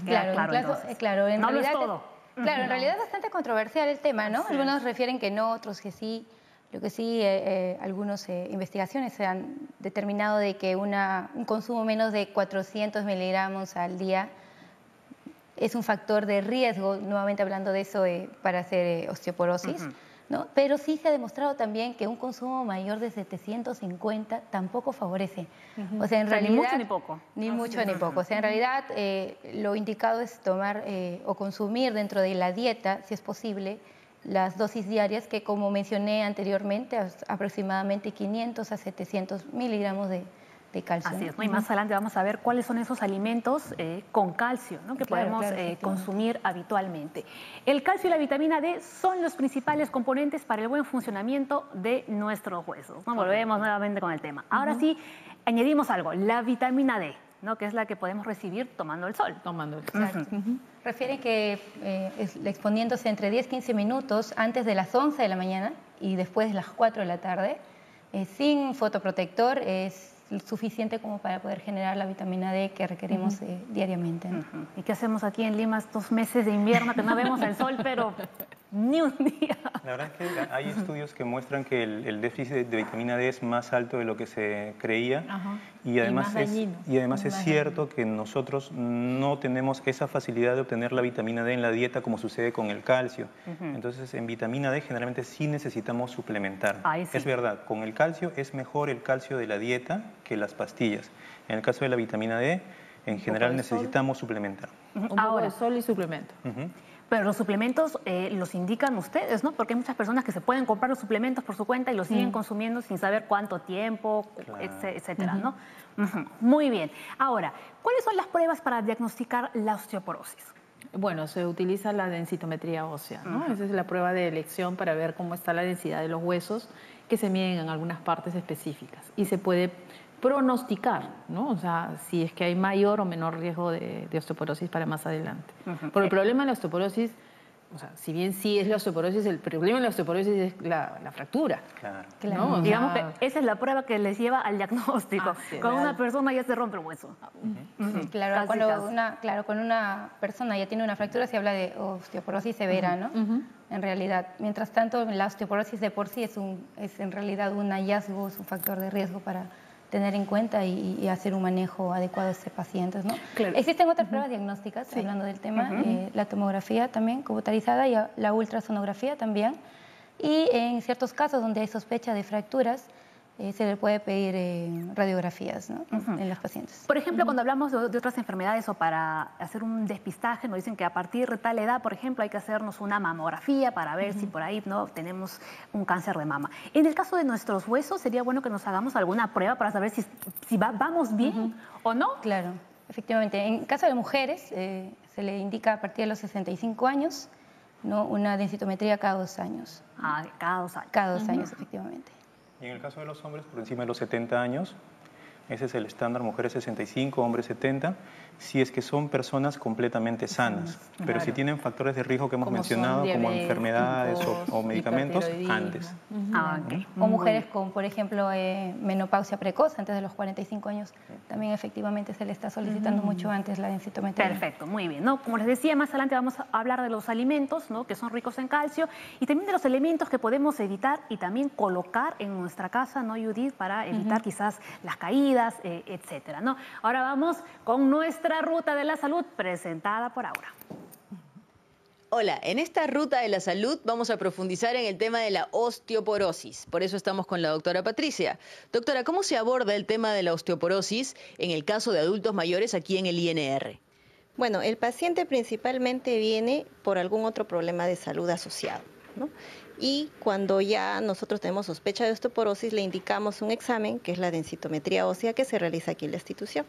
Claro, en no realidad, es todo. Claro, en realidad es bastante controversial el tema, ¿no? Sí. Algunos refieren que no, otros que sí. Lo que sí, algunas investigaciones se han determinado de que un consumo menos de 400 miligramos al día es un factor de riesgo, nuevamente hablando de eso, para hacer osteoporosis. ¿No? Pero sí se ha demostrado también que un consumo mayor de 750 tampoco favorece. O sea, en realidad, ni mucho ni poco. Ni mucho ni poco. O sea, en realidad lo indicado es tomar o consumir dentro de la dieta, si es posible, las dosis diarias que, como mencioné anteriormente, aproximadamente 500 a 700 miligramos de calcio. Así es, ¿no? Y más adelante vamos a ver cuáles son esos alimentos con calcio, ¿no? que podemos consumir habitualmente. El calcio y la vitamina D son los principales componentes para el buen funcionamiento de nuestros huesos, ¿no? Volvemos nuevamente con el tema. Ahora sí, añadimos algo, la vitamina D, ¿no? que es la que podemos recibir tomando el sol. Tomando el sol. Refiere que exponiéndose entre 10-15 minutos antes de las 11 de la mañana y después de las 4 de la tarde, sin fotoprotector, es suficiente como para poder generar la vitamina D que requerimos diariamente, ¿no? ¿Y qué hacemos aquí en Lima estos meses de invierno que no vemos el sol, pero ni un día? La verdad es que hay estudios que muestran que el déficit de vitamina D es más alto de lo que se creía. Y además es cierto que nosotros no tenemos esa facilidad de obtener la vitamina D en la dieta como sucede con el calcio. Entonces, en vitamina D generalmente sí necesitamos suplementar. Es verdad, con el calcio es mejor el calcio de la dieta que las pastillas. En el caso de la vitamina D, en general necesitamos suplementar. Un poco de sol y suplemento. Pero los suplementos los indican ustedes, ¿no? Porque hay muchas personas que se pueden comprar los suplementos por su cuenta y los siguen consumiendo sin saber cuánto tiempo, etcétera, ¿no? Muy bien. Ahora, ¿cuáles son las pruebas para diagnosticar la osteoporosis? Bueno, se utiliza la densitometría ósea, ¿no? Esa es la prueba de elección para ver cómo está la densidad de los huesos, que se miden en algunas partes específicas. Y se puede pronosticar, ¿no? O sea, si es que hay mayor o menor riesgo de osteoporosis para más adelante. Porque el problema de la osteoporosis O sea, si bien sí es la osteoporosis, el problema de la osteoporosis es la fractura. Claro. ¿No? Digamos que esa es la prueba que les lleva al diagnóstico. Sí, Con una persona ya se rompe el hueso. Sí, claro, cuando una persona ya tiene una fractura se habla de osteoporosis severa, ¿no? En realidad, mientras tanto, la osteoporosis de por sí es en realidad un hallazgo, es un factor de riesgo para tener en cuenta y hacer un manejo adecuado de ese paciente, ¿no? Claro. Existen otras pruebas diagnósticas, hablando del tema, la tomografía también computarizada y la ultrasonografía también. Y en ciertos casos donde hay sospecha de fracturas, se le puede pedir radiografías, ¿no? En los pacientes. Por ejemplo, cuando hablamos de otras enfermedades o para hacer un despistaje, nos dicen que a partir de tal edad, por ejemplo, hay que hacernos una mamografía para ver si por ahí no tenemos un cáncer de mama. En el caso de nuestros huesos, sería bueno que nos hagamos alguna prueba para saber si vamos bien o no. Claro, efectivamente. En caso de mujeres, se le indica a partir de los 65 años, ¿no? Una densitometría cada 2 años. Cada 2 años. Cada 2 años, efectivamente. Y en el caso de los hombres, por encima de los 70 años, ese es el estándar, mujeres 65, hombres 70, si es que son personas completamente sanas. Pero si tienen factores de riesgo que hemos mencionado, como enfermedades o medicamentos, antes. O mujeres con, por ejemplo, menopausia precoz, antes de los 45 años, también efectivamente se le está solicitando mucho antes la densitometría. Perfecto, muy bien. ¿No? Como les decía, más adelante vamos a hablar de los alimentos, ¿no? Que son ricos en calcio y también de los elementos que podemos evitar y también colocar en nuestra casa, ¿no, Judith? Para evitar quizás las caídas, etcétera, ¿no? Ahora vamos con nuestra ruta de la salud presentada por Aura. Hola, en esta ruta de la salud vamos a profundizar en el tema de la osteoporosis. Por eso estamos con la doctora Patricia. Doctora, ¿cómo se aborda el tema de la osteoporosis en el caso de adultos mayores aquí en el INR? Bueno, el paciente principalmente viene por algún otro problema de salud asociado, ¿no? Y cuando ya nosotros tenemos sospecha de osteoporosis, le indicamos un examen, que es la densitometría ósea, que se realiza aquí en la institución,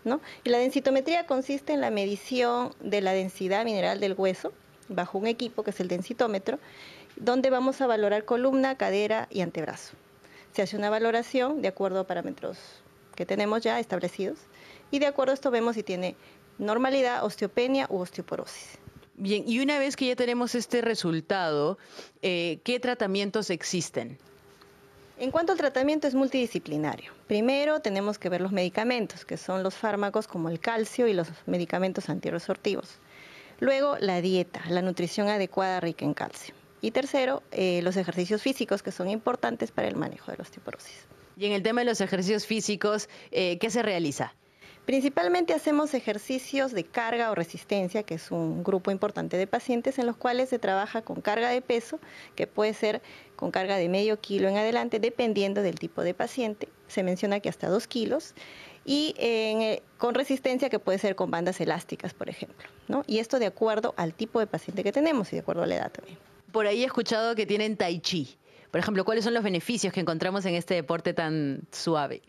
¿no? Y la densitometría consiste en la medición de la densidad mineral del hueso, bajo un equipo que es el densitómetro, donde vamos a valorar columna, cadera y antebrazo. Se hace una valoración de acuerdo a parámetros que tenemos ya establecidos, y de acuerdo a esto vemos si tiene normalidad, osteopenia u osteoporosis. Bien, y una vez que ya tenemos este resultado, ¿qué tratamientos existen? En cuanto al tratamiento, es multidisciplinario. Primero tenemos que ver los medicamentos, que son los fármacos como el calcio y los medicamentos antirresortivos. Luego, la dieta, la nutrición adecuada rica en calcio. Y tercero, los ejercicios físicos, que son importantes para el manejo de la osteoporosis. Y en el tema de los ejercicios físicos, ¿qué se realiza? Principalmente hacemos ejercicios de carga o resistencia, que es un grupo importante de pacientes en los cuales se trabaja con carga de peso, que puede ser con carga de medio kilo en adelante, dependiendo del tipo de paciente. Se menciona que hasta 2 kilos. Y con resistencia, que puede ser con bandas elásticas, por ejemplo, ¿no? Y esto de acuerdo al tipo de paciente que tenemos y de acuerdo a la edad también. Por ahí he escuchado que tienen tai chi. Por ejemplo, ¿cuáles son los beneficios que encontramos en este deporte tan suave?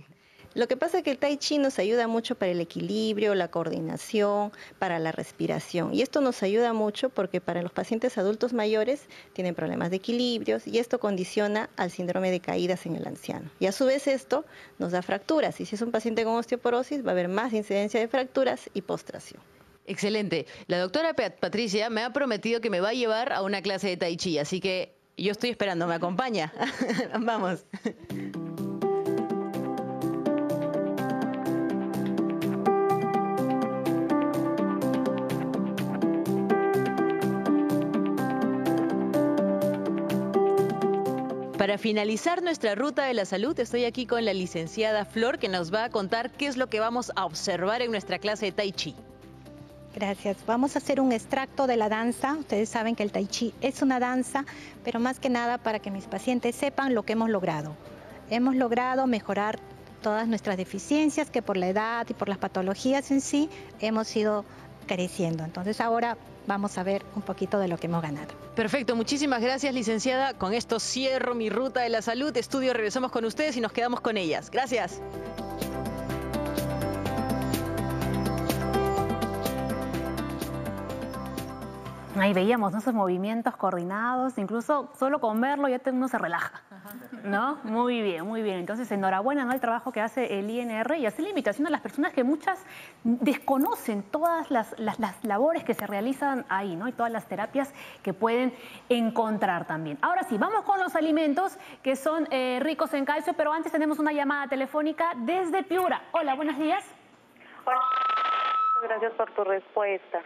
Lo que pasa es que el tai chi nos ayuda mucho para el equilibrio, la coordinación, para la respiración. Y esto nos ayuda mucho porque para los pacientes adultos mayores tienen problemas de equilibrios y esto condiciona al síndrome de caídas en el anciano. Y a su vez esto nos da fracturas. Y si es un paciente con osteoporosis, va a haber más incidencia de fracturas y postración. Excelente. La doctora Patricia me ha prometido que me va a llevar a una clase de tai chi, así que yo estoy esperando. ¿Me acompaña? Vamos. Para finalizar nuestra ruta de la salud, estoy aquí con la licenciada Flor, que nos va a contar qué es lo que vamos a observar en nuestra clase de Tai Chi. Gracias. Vamos a hacer un extracto de la danza. Ustedes saben que el Tai Chi es una danza, pero más que nada para que mis pacientes sepan lo que hemos logrado. Hemos logrado mejorar todas nuestras deficiencias que por la edad y por las patologías en sí hemos ido careciendo. Entonces ahora vamos a ver un poquito de lo que hemos ganado. Perfecto, muchísimas gracias, licenciada. Con esto cierro mi ruta de la salud. Estudio, regresamos con ustedes y nos quedamos con ellas. Gracias. Ahí veíamos, ¿no?, esos movimientos coordinados, incluso solo con verlo ya uno se relaja, ¿no? Muy bien, muy bien. Entonces, enhorabuena, ¿no?, el trabajo que hace el INR y hacer la invitación a las personas que muchas desconocen todas las labores que se realizan ahí, ¿no?, y todas las terapias que pueden encontrar también. Ahora sí, vamos con los alimentos que son ricos en calcio, pero antes tenemos una llamada telefónica desde Piura. Hola, buenos días. Hola, gracias por tu respuesta.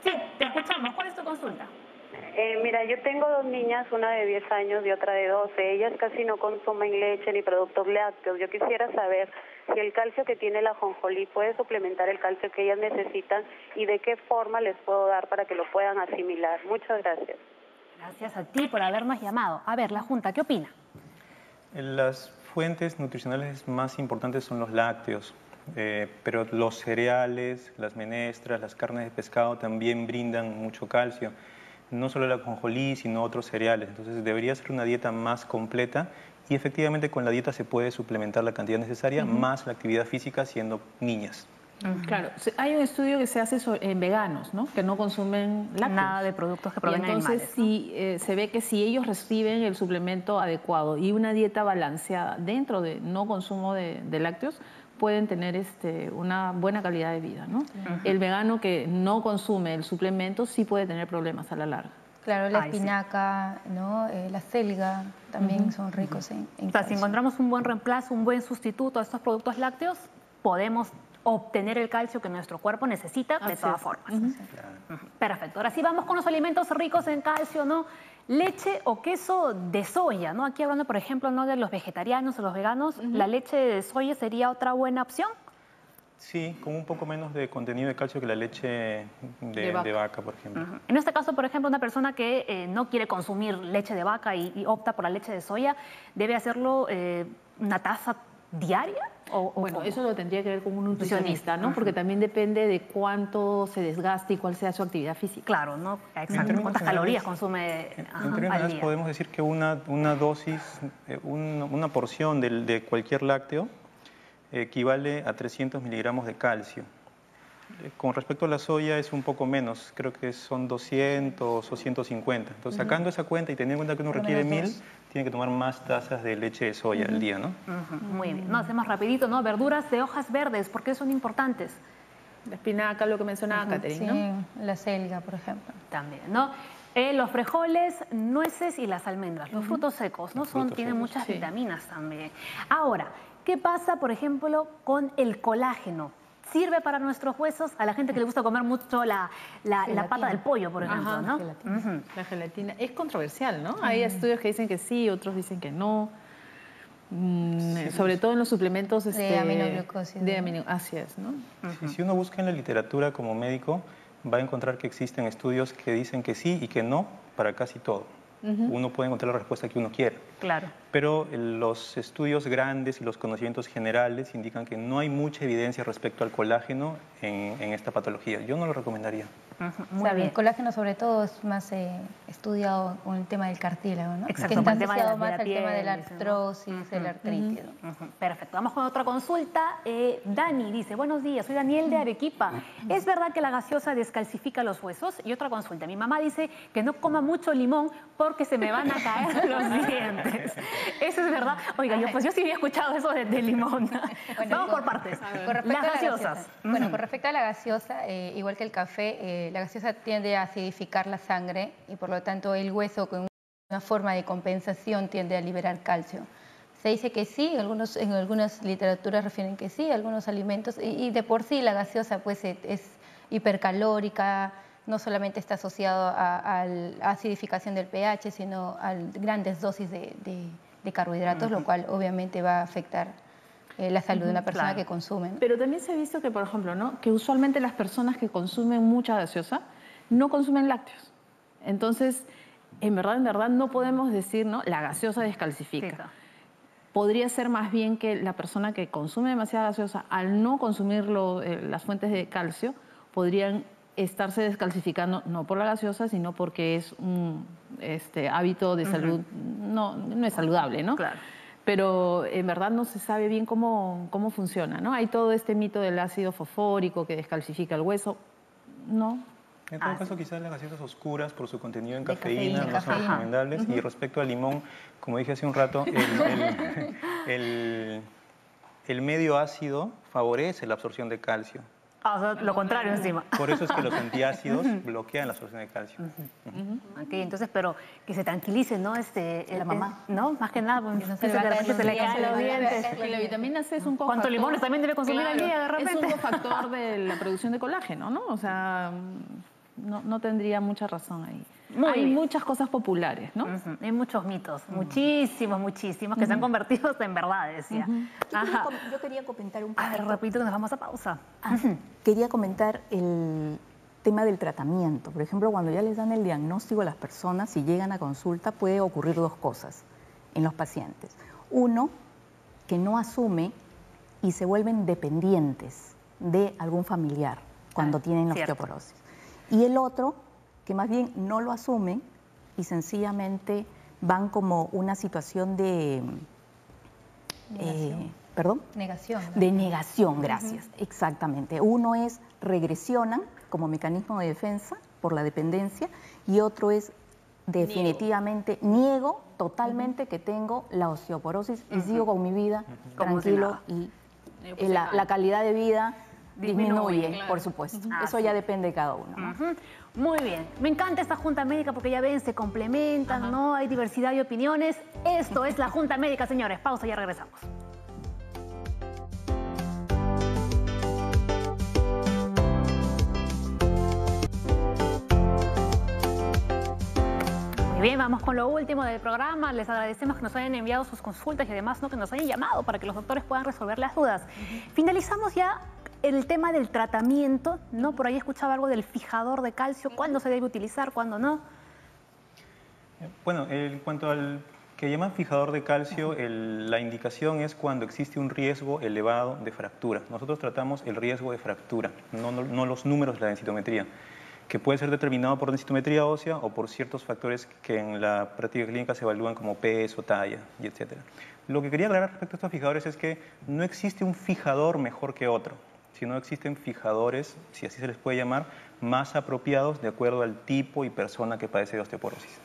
Sí, te escuchamos. ¿Cuál es tu consulta? Mira, yo tengo 2 niñas, una de 10 años y otra de 12. Ellas casi no consumen leche ni productos lácteos. Yo quisiera saber si el calcio que tiene la ajonjolí puede suplementar el calcio que ellas necesitan y de qué forma les puedo dar para que lo puedan asimilar. Muchas gracias. Gracias a ti por habernos llamado. A ver, la Junta, ¿qué opina? Las fuentes nutricionales más importantes son los lácteos. Pero los cereales, las menestras, las carnes de pescado también brindan mucho calcio. No solo la ajonjolí, sino otros cereales. Entonces debería ser una dieta más completa y efectivamente con la dieta se puede suplementar la cantidad necesaria más la actividad física siendo niñas. Claro, hay un estudio que se hace en veganos, ¿no?, que no consumen lácteos. Nada de productos que provengan de animales. Entonces, se ve que si ellos reciben el suplemento adecuado y una dieta balanceada dentro de no consumo de lácteos, pueden tener una buena calidad de vida, ¿no? El vegano que no consume el suplemento sí puede tener problemas a la larga. Claro, la espinaca, ¿no?, la selga también son ricos en O sea, si encontramos un buen reemplazo, un buen sustituto a estos productos lácteos, podemos obtener el calcio que nuestro cuerpo necesita de todas formas. Perfecto. Ahora sí vamos con los alimentos ricos en calcio, ¿no? Leche o queso de soya, ¿no? Aquí hablando, por ejemplo, ¿no?, de los vegetarianos o los veganos, ¿la leche de soya sería otra buena opción? Sí, con un poco menos de contenido de calcio que la leche de vaca, por ejemplo. En este caso, por ejemplo, una persona que no quiere consumir leche de vaca y opta por la leche de soya, ¿debe hacerlo una taza diaria? Bueno, eso lo tendría que ver con un nutricionista, ¿no? Porque también depende de cuánto se desgaste y cuál sea su actividad física. Claro, ¿no? Exacto. ¿Cuántas calorías consume al día? Podemos decir que una dosis, una porción de cualquier lácteo equivale a 300 miligramos de calcio. Con respecto a la soya es un poco menos, creo que son 200 o 150. Entonces, sacando esa cuenta y teniendo en cuenta que uno requiere 1000, tiene que tomar más tazas de leche de soya al día, ¿no? Muy bien. No, hacemos rapidito, ¿no? Verduras de hojas verdes, ¿por qué son importantes? La espinaca, lo que mencionaba Catherine, ¿no? La selga, por ejemplo. También, ¿no? Los frijoles, nueces y las almendras, los frutos secos, ¿no? Tienen muchas vitaminas también. Ahora, ¿qué pasa, por ejemplo, con el colágeno? ¿Sirve para nuestros huesos? A la gente que le gusta comer mucho la pata del pollo, por ejemplo, ¿no? La gelatina. Es controversial, ¿no? Hay estudios que dicen que sí, otros dicen que no. Sobre todo en los suplementos de aminoglucosis. Así es, ¿no? Si uno busca en la literatura como médico, va a encontrar que existen estudios que dicen que sí y que no para casi todo. Uno puede encontrar la respuesta que uno quiera. Claro. Pero los estudios grandes y los conocimientos generales indican que no hay mucha evidencia respecto al colágeno en esta patología. Yo no lo recomendaría. Muy bien. El colágeno sobre todo es más estudiado con el tema del cartílago, ¿no? Exacto, que está el tema asociado más la al piel, tema de la artrosis, de la artritis. Perfecto. Vamos con otra consulta. Dani dice, buenos días, soy Daniel de Arequipa. ¿Es verdad que la gaseosa descalcifica los huesos? Y otra consulta. Mi mamá dice que no coma mucho limón porque se me van a caer los dientes. ¿Eso es verdad? Oiga, yo sí había escuchado eso de limón. Bueno, vamos por partes. Las gaseosas. Bueno, con respecto a la gaseosa, igual que el café, la gaseosa tiende a acidificar la sangre y por lo tanto el hueso con una forma de compensación tiende a liberar calcio. Se dice que sí, en algunas literaturas refieren que sí, algunos alimentos, y de por sí la gaseosa pues es hipercalórica, no solamente está asociado a la acidificación del pH, sino a grandes dosis de carbohidratos, lo cual obviamente va a afectar la salud de una persona que consume, ¿no? Pero también se ha visto que, por ejemplo, ¿no?, que usualmente las personas que consumen mucha gaseosa no consumen lácteos. Entonces, en verdad no podemos decir, ¿no?, la gaseosa descalcifica. Podría ser más bien que la persona que consume demasiada gaseosa, al no consumir las fuentes de calcio, podrían estarse descalcificando no por la gaseosa, sino porque es un hábito de salud, no es saludable, ¿no? Claro. Pero en verdad no se sabe bien cómo funciona, ¿no? Hay todo este mito del ácido fosfórico que descalcifica el hueso. No, En todo caso, quizás las gaseosas oscuras, por su contenido en cafeína, no son recomendables. Y respecto al limón, como dije hace un rato, el medio ácido favorece la absorción de calcio. O sea, lo contrario encima. Por eso es que los antiácidos bloquean la absorción de calcio. Ok, entonces, pero que se tranquilice, ¿no? La mamá. ¿no? Más que nada, pues, no se le va a caer se le caen los dientes. La vitamina C es un cofactor. ¿Cuántos limones también debe consumir al día de repente? Es un cofactor de la producción de colágeno, ¿no? O sea, no tendría mucha razón ahí. Hay muchas cosas populares, ¿no? Hay muchos mitos, muchísimos, que se han convertido en verdades. Ya. Yo quería comentar un poco. A ver, repito que nos vamos a pausa. Quería comentar el tema del tratamiento. Por ejemplo, cuando ya les dan el diagnóstico a las personas, si llegan a consulta, puede ocurrir dos cosas en los pacientes. Uno, que no asume y se vuelven dependientes de algún familiar cuando tienen osteoporosis. Y el otro, que más bien no lo asumen y sencillamente van como una situación de... ¿Perdón? Negación. ¿No? De negación, gracias. Exactamente. Uno es regresionan como mecanismo de defensa por la dependencia y otro es definitivamente niego totalmente que tengo la osteoporosis y sigo con mi vida tranquilo y la calidad de vida disminuye, por supuesto. Eso ya depende de cada uno, ¿no? Muy bien. Me encanta esta Junta Médica porque ya ven, se complementan, ¿no? Hay diversidad de opiniones. Esto es la Junta Médica, señores. Pausa y ya regresamos. Muy bien, vamos con lo último del programa. Les agradecemos que nos hayan enviado sus consultas y además, ¿no?, que nos hayan llamado para que los doctores puedan resolver las dudas. Finalizamos ya el tema del tratamiento, ¿no? Por ahí escuchaba algo del fijador de calcio. ¿Cuándo se debe utilizar? ¿Cuándo no? Bueno, en cuanto al que llaman fijador de calcio, la indicación es cuando existe un riesgo elevado de fractura. Nosotros tratamos el riesgo de fractura, no los números de la densitometría, que puede ser determinado por densitometría ósea o por ciertos factores que en la práctica clínica se evalúan como peso, talla, y etc. Lo que quería aclarar respecto a estos fijadores es que no existe un fijador mejor que otro, sino existen fijadores, si así se les puede llamar, más apropiados de acuerdo al tipo y persona que padece de osteoporosis.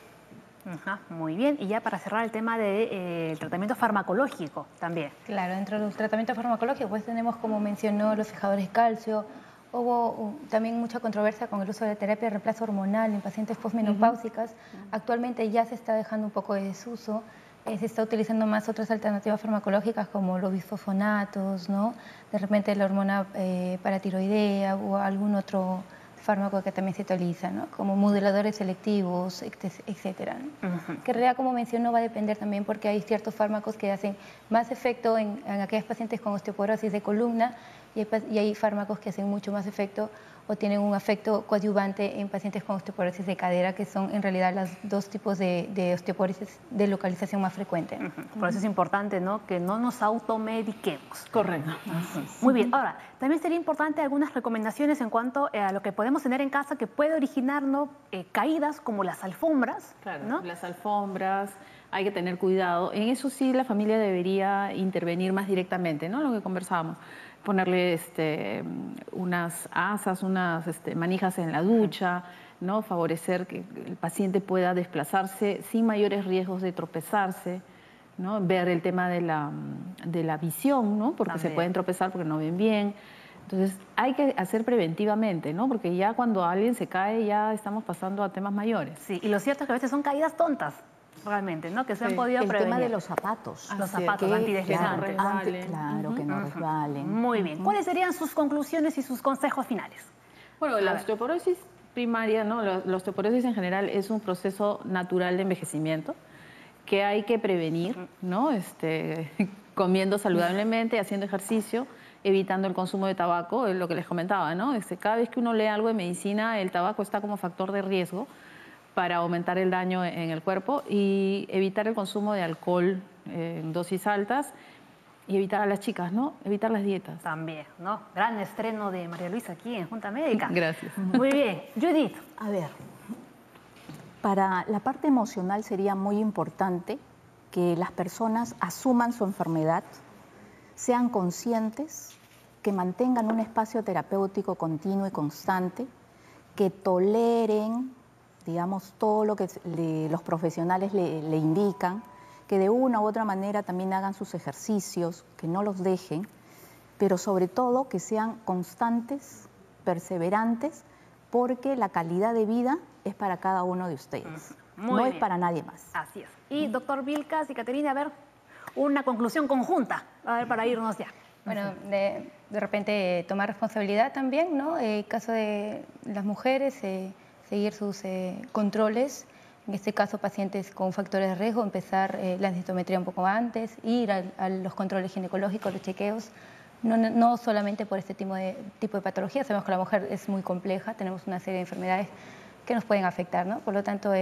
Muy bien. Y ya para cerrar el tema del tratamiento farmacológico también. Claro, dentro del tratamiento farmacológico pues tenemos, como mencionó, los fijadores de calcio. Hubo también mucha controversia con el uso de terapia de reemplazo hormonal en pacientes posmenopáusicas. Actualmente ya se está dejando un poco de desuso. Se está utilizando más otras alternativas farmacológicas como los bisfosfonatos, ¿no? De repente la hormona paratiroidea o algún otro fármaco que también se utiliza, ¿no? Como moduladores selectivos, etcétera, ¿no? Que en realidad, como mencionó, va a depender también porque hay ciertos fármacos que hacen más efecto en aquellos pacientes con osteoporosis de columna y hay fármacos que hacen mucho más efecto o tienen un efecto coadyuvante en pacientes con osteoporosis de cadera, que son en realidad los dos tipos de osteoporosis de localización más frecuente. Por eso es importante, ¿no?, que no nos automediquemos. Correcto. Muy bien. Ahora, también sería importante algunas recomendaciones en cuanto a lo que podemos tener en casa que puede originar, ¿no?, caídas como las alfombras. Claro, ¿no? Las alfombras, hay que tener cuidado. En eso sí la familia debería intervenir más directamente, ¿no? Lo que conversábamos. Ponerle unas asas, unas manijas en la ducha, ¿no? Favorecer que el paciente pueda desplazarse sin mayores riesgos de tropezarse, ¿no? Ver el tema de la visión, ¿no? Porque se pueden tropezar porque no ven bien. Entonces hay que hacer preventivamente, ¿no? Porque ya cuando alguien se cae ya estamos pasando a temas mayores. Sí, y lo cierto es que a veces son caídas tontas. Realmente, ¿no? Que se han podido prevenir. El tema de los zapatos. Los zapatos antideslizantes. Claro, que no resbalen. Muy bien. ¿Cuáles serían sus conclusiones y sus consejos finales? Bueno, la osteoporosis primaria, ¿no? La osteoporosis en general es un proceso natural de envejecimiento que hay que prevenir, ¿no? Comiendo saludablemente, haciendo ejercicio, evitando el consumo de tabaco, es lo que les comentaba, ¿no? Cada vez que uno lee algo de medicina, el tabaco está como factor de riesgo para aumentar el daño en el cuerpo y evitar el consumo de alcohol en dosis altas y evitar a las chicas, ¿no? Evitar las dietas. También, ¿no? Gran estreno de María Luisa aquí en Junta Médica. Gracias. Muy bien. Judith. A ver, para la parte emocional sería muy importante que las personas asuman su enfermedad, sean conscientes, que mantengan un espacio terapéutico continuo y constante, que toleren, digamos, todo lo que los profesionales le indican, que de una u otra manera también hagan sus ejercicios, que no los dejen, pero sobre todo que sean constantes, perseverantes, porque la calidad de vida es para cada uno de ustedes, no es para nadie más. Así es. Y doctor Vilcas y Caterina, a ver, una conclusión conjunta, a ver, para irnos ya. Bueno, de repente tomar responsabilidad también, ¿no? En caso de las mujeres, seguir sus controles. En este caso, pacientes con factores de riesgo, empezar la densitometría un poco antes, ir a los controles ginecológicos, los chequeos, no solamente por este tipo de patología. Sabemos que la mujer es muy compleja, tenemos una serie de enfermedades que nos pueden afectar, ¿no? Por lo tanto,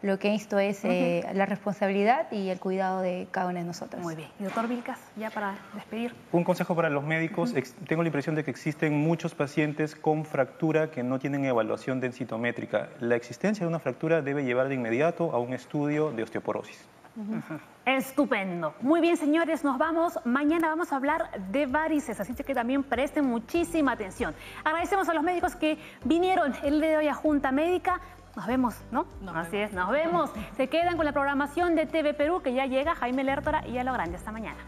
lo que insto es la responsabilidad y el cuidado de cada una de nosotras. Muy bien. Y doctor Vilcas, ya para despedir. Un consejo para los médicos. Tengo la impresión de que existen muchos pacientes con fractura que no tienen evaluación densitométrica. La existencia de una fractura debe llevar de inmediato a un estudio de osteoporosis. Estupendo. Muy bien, señores, nos vamos. Mañana vamos a hablar de varices, así que también presten muchísima atención. Agradecemos a los médicos que vinieron el día de hoy a Junta Médica. Nos vemos, ¿no? Así es, nos vemos. Se quedan con la programación de TV Perú, que ya llega Jaime Lertora y a lo grande. Hasta mañana.